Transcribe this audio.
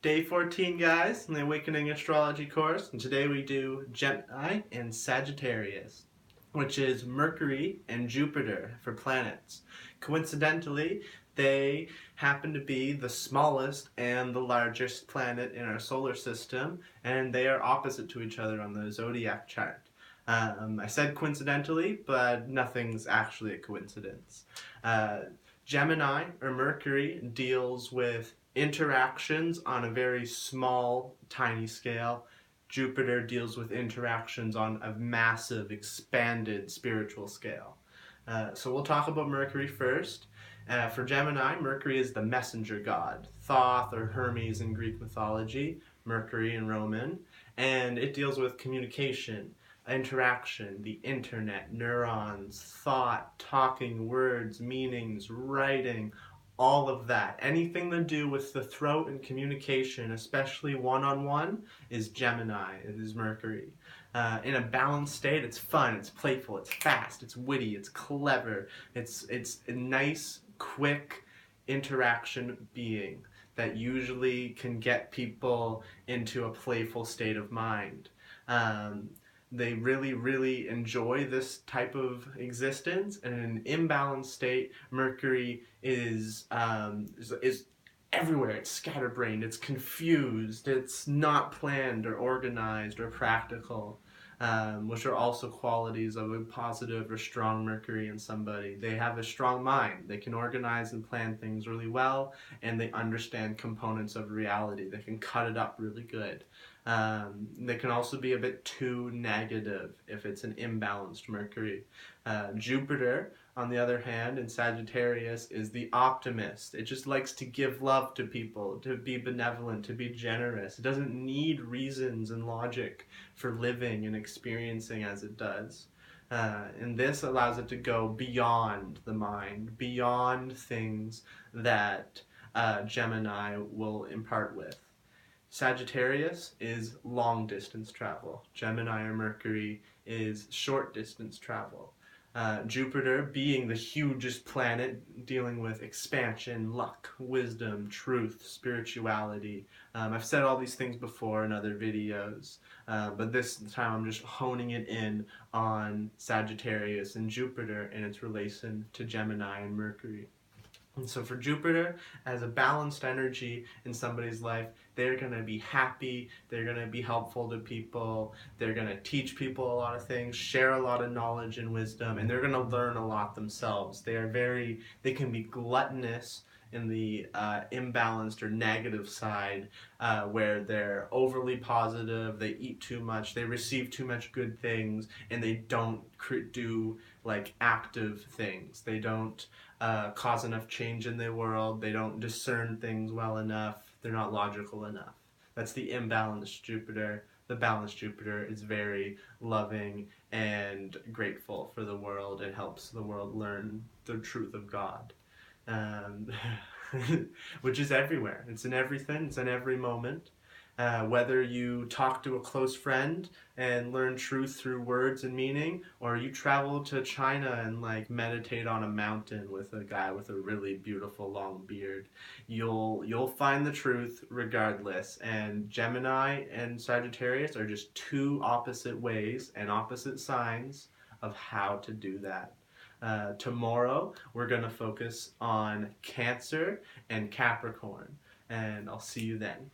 Day 14, guys, in the Awakening Astrology course, and today we do Gemini and Sagittarius, which is Mercury and Jupiter for planets. Coincidentally, they happen to be the smallest and the largest planet in our solar system, and they are opposite to each other on the zodiac chart. I said coincidentally, but nothing's actually a coincidence. Gemini, or Mercury, deals with interactions on a very small, tiny scale. Jupiter deals with interactions on a massive, expanded spiritual scale. So we'll talk about Mercury first. For Gemini, Mercury is the messenger god, Thoth or Hermes in Greek mythology, Mercury in Roman, and it deals with communication, interaction, the internet, neurons, thought, talking, words, meanings, writing, all of that. Anything to do with the throat and communication, especially one-on-one, is Gemini, it is Mercury. In a balanced state, it's fun, it's playful, it's fast, it's witty, it's clever, it's a nice, quick interaction being that usually can get people into a playful state of mind. They really enjoy this type of existence, and in an imbalanced state, Mercury is everywhere. It's scatterbrained, it's confused, it's not planned or organized or practical, which are also qualities of a positive or strong Mercury in somebody. They have a strong mind, they can organize and plan things really well, and they understand components of reality. They can cut it up really good. They can also be a bit too negative if it's an imbalanced Mercury. Jupiter, on the other hand, in Sagittarius, is the optimist. It just likes to give love to people, to be benevolent, to be generous. It doesn't need reasons and logic for living and experiencing as it does. And this allows it to go beyond the mind, beyond things that Gemini will impart with. Sagittarius is long distance travel. Gemini or Mercury is short distance travel. Jupiter being the hugest planet, dealing with expansion, luck, wisdom, truth, spirituality. I've said all these things before in other videos, but this time I'm just honing it in on Sagittarius and Jupiter and its relation to Gemini and Mercury. And so for Jupiter, as a balanced energy in somebody's life, they're going to be happy, they're going to be helpful to people, they're going to teach people a lot of things, share a lot of knowledge and wisdom, and they're going to learn a lot themselves. They can be gluttonous in the imbalanced or negative side, where they're overly positive, they eat too much, they receive too much good things, and they don't do like active things. They don't cause enough change in the world, they don't discern things well enough, they're not logical enough. That's the imbalanced Jupiter. The balanced Jupiter is very loving and grateful for the world and helps the world learn the truth of God. Um, which is everywhere. It's in everything, it's in every moment. Whether you talk to a close friend and learn truth through words and meaning, or you travel to China and like meditate on a mountain with a guy with a really beautiful long beard, you'll find the truth regardless. And Gemini and Sagittarius are just two opposite ways and opposite signs of how to do that. Tomorrow we're going to focus on Cancer and Capricorn, and I'll see you then.